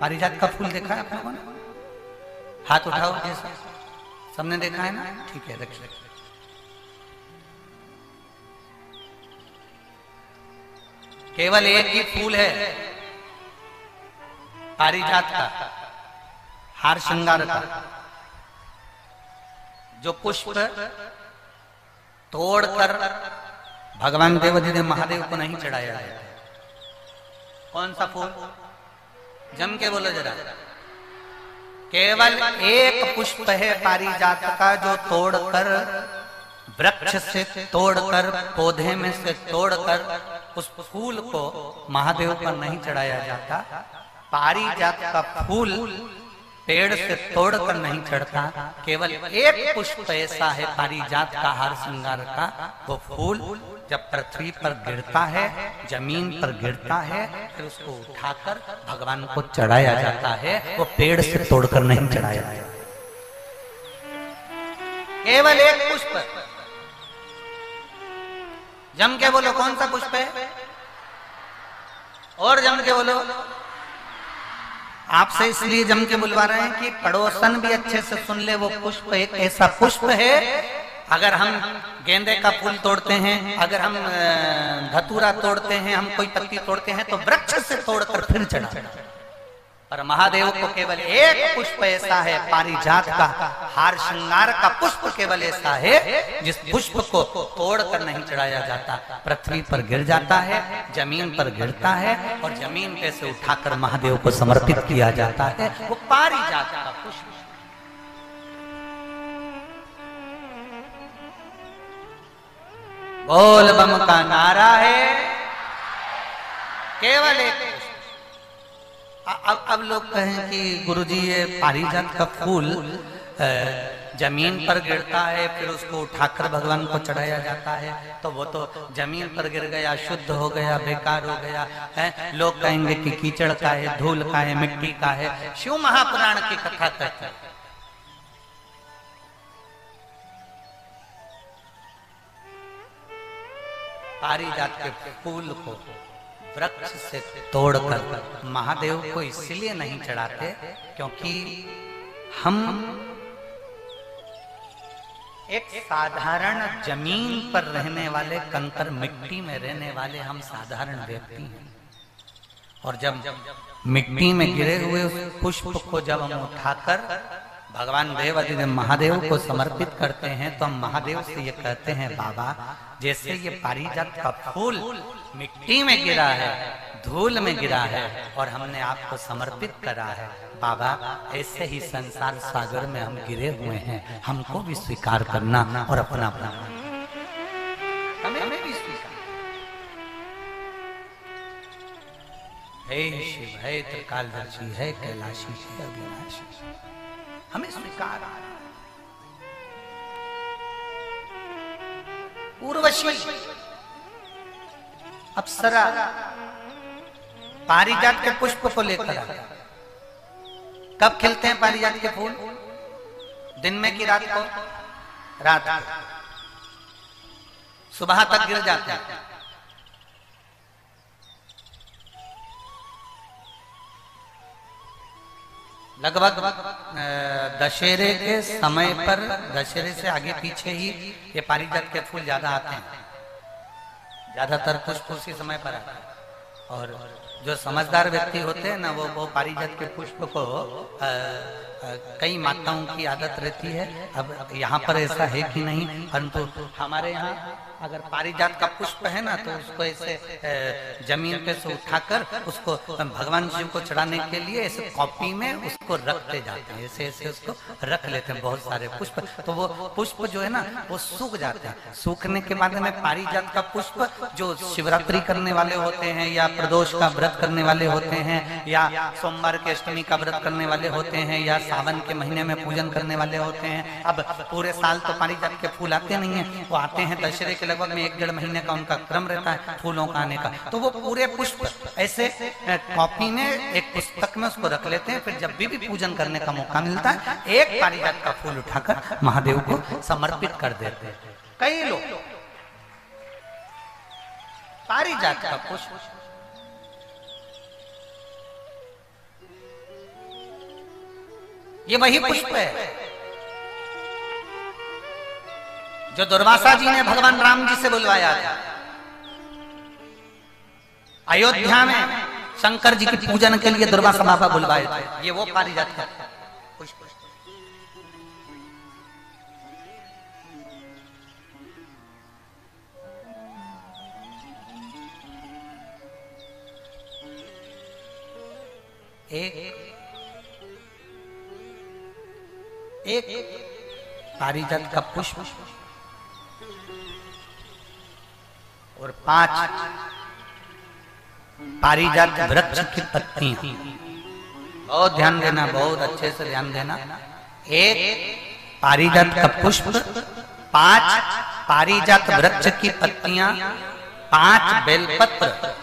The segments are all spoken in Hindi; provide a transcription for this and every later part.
पारिजात का फूल देखा है आप लोगों ने? हाथ उठाओ जैसा, सबने देखा है ना? ठीक है, रखिए। केवल एक ही फूल है पारिजात का, हार श्रृंगार का, जो पुष्प तोड़कर भगवान देवाधिदेव महादेव को नहीं चढ़ाया है। कौन सा फूल? जम के बोलो जरा। केवल एक पुष्प है पारिजात का जो तोड़कर, वृक्ष से तोड़कर, पौधे में से तोड़कर उस फूल को महादेव पर नहीं चढ़ाया जाता। पारिजात का फूल पेड़ से तोड़कर नहीं चढ़ता। केवल एक पुष्प ऐसा है पारिजात का, हार श्रृंगार का, वो फूल जब पृथ्वी पर गिरता है, जमीन पर गिरता है, फिर उसको उठाकर भगवान को चढ़ाया जाता है। वो पेड़ से तोड़कर नहीं चढ़ाया जाता। केवल एक पुष्प। जम के बोलो कौन सा पुष्प है? और जम के बोलो। आपसे इसलिए जम के बुलवा रहे हैं कि पड़ोसन भी अच्छे से सुन ले। वो पुष्प एक ऐसा पुष्प है, अगर हम गेंदे का फूल तोड़ते हैं, अगर हम धतूरा तोड़ते हैं, हम कोई पत्ती तोड़ते हैं तो वृक्ष से तोड़कर फिर चढ़ाते हैं। पर महादेव को केवल एक पुष्प ऐसा है, पारिजात का हार श्रृंगार का पुष्प केवल ऐसा है जिस पुष्प को तोड़कर नहीं चढ़ाया जाता। पृथ्वी पर गिर जाता है, जमीन पर गिरता है और जमीन पे से उठाकर महादेव को समर्पित किया जाता है। वो पारिजात का पुष्प। बोल बम का नारा है, केवल एक। अब लोग कहें कि गुरुजी ये पारिजात का फूल जमीन पर गिरता है, फिर उसको उठाकर भगवान को चढ़ाया जाता है, तो वो तो जमीन पर गिर गया, शुद्ध हो गया, बेकार हो गया है। लोग कहेंगे कि कीचड़ का है, धूल का है, मिट्टी का है। शिव महापुराण की कथा कहती है पारिजात के फूल को वृक्ष से तोड़कर महादेव को इसलिए नहीं चढ़ाते क्योंकि हम एक साधारण जमीन पर रहने वाले, कंकर मिट्टी में रहने वाले हम साधारण व्यक्ति हैं। और जब मिट्टी में गिरे हुए उस पुष्प को जब हम उठाकर भगवान देवाधिदेव महादेव को समर्पित करते हैं तो हम महादेव से ये कहते हैं, बाबा जैसे ये पारिजात का फूल मिट्टी में गिरा है, धूल में गिरा है और हमने आपको समर्पित करा है, बाबा ऐसे ही संसार सागर में हम गिरे हुए हैं, हमको भी स्वीकार करना और अपना अपना हमें भी स्वीकार। हे शिव, हे त्रिकालदर्शी, है कैलाशी, है अविनाशी, हमें स्वीकार। उर्वशी अप्सरा पारिजात के पुष्प को लेकर आया। कब खिलते हैं पारिजात के फूल? दिन में की रात को? रात को। सुबह तक गिर जाते हैं। लगभग दशहरे के समय पर, दशहरे से आगे पीछे ही ये पारिजात के फूल ज्यादा आते हैं। ज्यादातर पुष्प उसी समय पर आते हैं। और जो समझदार व्यक्ति होते हैं ना, वो पारिजात के पुष्प को कई माताओं की आदत रहती है। अब यहाँ पर ऐसा है कि नहीं, परंतु हमारे यहाँ अगर पारिजात का पुष्प है ना, तो उसको ऐसे जमीन पे से उठाकर उसको भगवान शिव को चढ़ाने के लिए ऐसे कॉपी में उसको रखते जाते हैं, ऐसे ऐसे उसको रख लेते हैं बहुत सारे पुष्प। तो वो पुष्प जो है ना वो सूख जाते हैं। सूखने के बाद में पारिजात का पुष्प जो शिवरात्रि करने वाले होते हैं, या प्रदोष का व्रत करने वाले होते हैं, या सोमवार के अष्टमी का व्रत करने वाले होते हैं, या सावन के महीने में पूजन करने वाले होते हैं। अब पूरे साल तो पारिजात के फूल आते नहीं है, वो आते हैं दशहरे के लगभग में 1-1.5 महीने का उनका क्रम रहता है फूलों का आने का। तो वो पूरे पुष्प ऐसे कॉपी में, एक पुस्तक में उसको रख लेते हैं। फिर जब भी पूजन करने का मौका मिलता है, एक पारिजात का फूल उठाकर महादेव को समर्पित कर देते हैं। कई लोग पारिजात का पुष्प ये वही पुष्प है जो दुर्वासा जी ने भगवान राम जी से बुलवाया था। अयोध्या में शंकर जी की पूजन के लिए दुर्वासा बाबा बुलवाए थे। ये वो पारिजात का पुष्प। एक पारिजात का पुष्प और 5 पारिजात वृक्ष की पत्तियां। बहुत ध्यान देना, बहुत अच्छे से ध्यान देना। एक पारिजात का पुष्प, 5 पारिजात वृक्ष की पत्तियां, 5 बेलपत्र।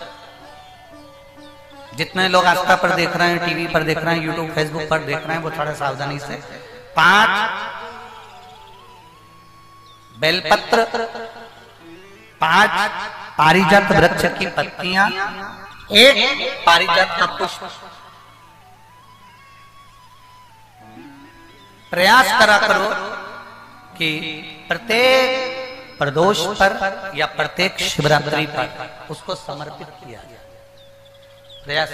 जितने लोग आस्था पर देख रहे हैं, टीवी पर देख रहे हैं, यूट्यूब फेसबुक पर देख रहे हैं, वो थोड़ा सावधानी से। 5 बेलपत्र, 5 पारिजात वृक्ष की पत्तियां, 1 पारिजात का पुष्प। प्रयास करा करो कि प्रत्येक प्रदोष पर या प्रत्येक शिवरात्रि पर उसको समर्पित किया जाए। प्रयास।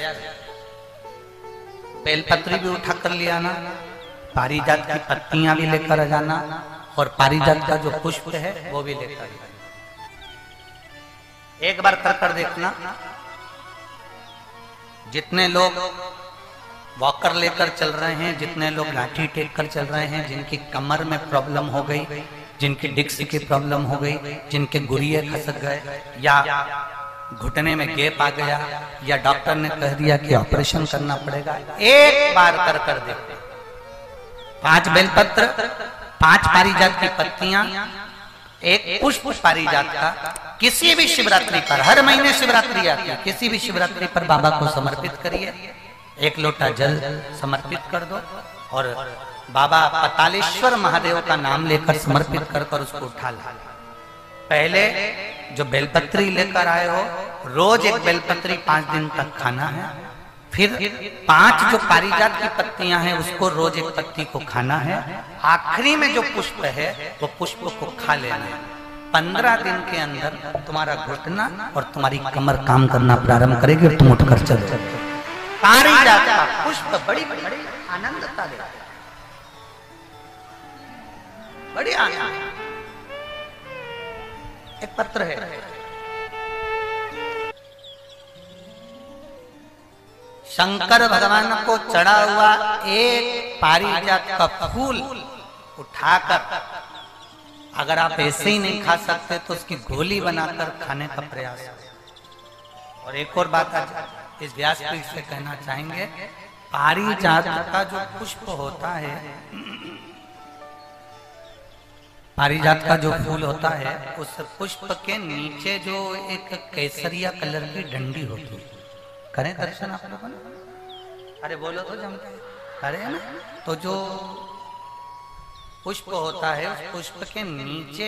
बेलपत्री भी उठा कर ले आना, पारिजात की पत्तियां भी लेकर आ जाना, और पारिजात का जो पुष्प है वो भी लेकर आना। एक बार कर देखना। जितने लोग वॉकर लेकर चल रहे हैं, जितने लोग लाठी टेक कर चल रहे हैं, जिनकी कमर में प्रॉब्लम हो गई, जिनकी डिस्क की प्रॉब्लम हो गई, जिनके गुरिये खसक गए, या घुटने में गैप आ गया, या डॉक्टर ने कह दिया कि ऑपरेशन करना पड़ेगा, एक बार कर देखते। 5 बेलपत्र, 5 पारिजात की पत्तियां, 1 पुष्प पारिजात का, किसी भी शिवरात्रि पर, हर महीने शिवरात्रि आती है, किसी भी शिवरात्रि पर बाबा को समर्पित करिए। 1 लोटा जल समर्पित कर दो और बाबा पतालेश्वर महादेव का नाम लेकर समर्पित कर उसको उठा लो। पहले जो बेलपत्री लेकर आए हो, रोज 1 बेलपत्री 5 दिन तक खाना है। फिर 5 जो पारिजात की पत्तियां हैं उसको रोज 1 पत्ती को खाना है। आखिरी में जो पुष्प है वो पुष्प को खा लेना है। 15 दिन के अंदर तुम्हारा घुटना और तुम्हारी कमर काम करना प्रारंभ करेगी और तुम उठकर चलो। पारिजात का पुष्प बड़ी आनंदता देता है, बड़ी आनंद। एक पत्र है, शंकर भगवान को चढ़ा हुआ एक पारिजात का फूल उठाकर, अगर आप ऐसे ही नहीं खा सकते तो उसकी गोली बनाकर खाने का प्रयास करें। और एक और बात आज इस व्यासपीठ से कहना चाहेंगे, पारिजात का जो पुष्प होता है, पारिजात का जो फूल होता है, उस पुष्प के नीचे जो एक केसरिया कलर की डंडी होती है, करें दर्शन आप लोगों ने? अरे बोलो तो जमता है, करें ना? तो जो पुष्प होता है, उस पुष्प के नीचे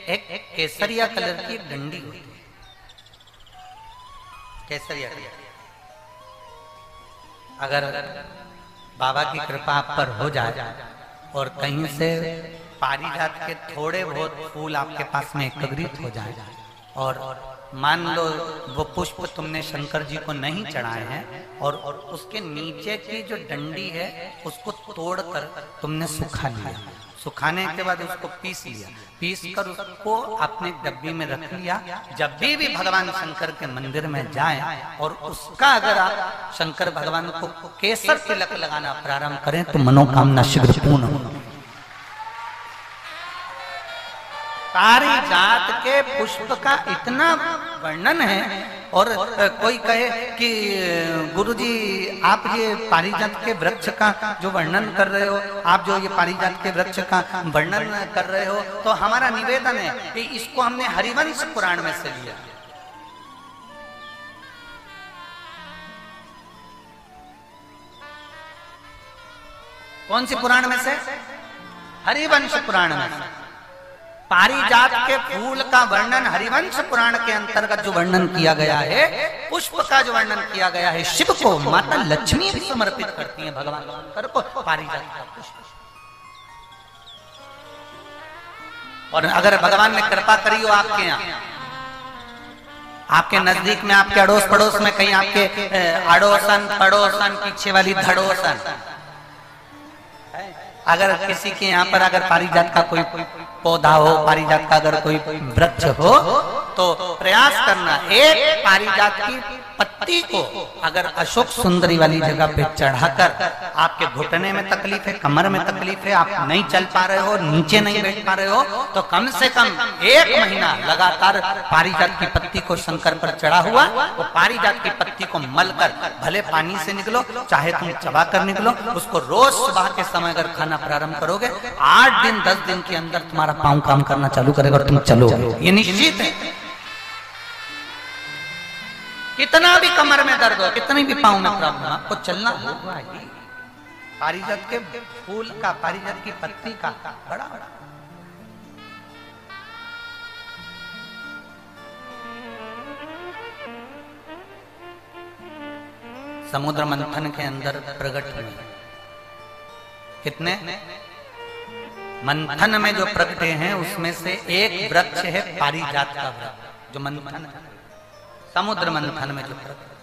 एक केसरिया कलर की डंडी होती है, केसरिया कलर। अगर बाबा की कृपा आप पर हो जाए और कहीं से पारिजात के थोड़े बहुत फूल आपके पास में एकत्रित हो जाए, और मान लो वो पुष्प तुमने शंकर जी को नहीं चढ़ाए हैं, और उसके नीचे की जो डंडी है उसको तोड़कर तुमने सुखा लिया, सुखाने के बाद उसको पीस लिया, पीस कर उसको अपने डब्बी में रख लिया। जब भी भगवान शंकर के मंदिर में जाएं और उसका अगर आप शंकर भगवान को केसर तिलक लगाना प्रारंभ करें तो मनोकामना शीघ्र पूर्ण हो। पारिजात के पुष्प का इतना वर्णन है, और कोई कहे कि गुरुजी आप ये पारिजात के वृक्ष का जो वर्णन कर रहे हो, आप जो ये पारिजात के वृक्ष का वर्णन कर रहे हो, तो हमारा निवेदन है कि इसको हमने हरिवंश पुराण में से लिया। कौन सी पुराण में से? हरिवंश पुराण में से। पारिजात के फूल का वर्णन हरिवंश पुराण के अंतर्गत जो वर्णन किया गया है पुष्प का जो वर्णन किया गया है शिव को माता लक्ष्मी भी समर्पित करती हैं भगवान शंकर को पारिजात का पुष्प। और अगर भगवान ने कृपा करी हो आपके यहाँ, आपके नजदीक में, आपके अड़ोस पड़ोस में कहीं आपके अड़ोसन पड़ोसन पीछे वाली धड़ोसन, अगर किसी के यहाँ पर अगर पारिजात का कोई पौधा हो, पारिजात का अगर कोई वृक्ष हो, तो प्रयास करना एक पारिजात की पत्ती को अगर अशोक सुंदरी वाली जगह पे चढ़ाकर, आपके घुटने में तकलीफ है, कमर में तकलीफ है, आप नहीं चल पा रहे हो, नीचे नहीं बैठ पा रहे हो, तो कम से कम 1 महीना लगातार पारिजात की पत्ती को शंकर पर चढ़ा हुआ, वो पारिजात की पत्ती को मलकर भले पानी से निकलो, चाहे तुम चबा कर निकलो, उसको रोज सुबह के समय अगर खाना प्रारंभ करोगे, 8 दिन 10 दिन के अंदर तुम्हारा पांव काम करना चालू करेगा और तुम चलोगे, ये निश्चित है। कितना भी कमर में दर्द हो, कितनी भी पांव में प्रॉब्लम, आपको चलना होगा ही। पारिजात के फूल का, पारिजात की पत्ती का बड़ा बड़ा समुद्र मंथन के अंदर प्रकट हुए। कितने मंथन में जो प्रकटे हैं उसमें से एक वृक्ष है पारिजात का वृक्ष, जो मंथन समुद्र मंथन में जो प्रकट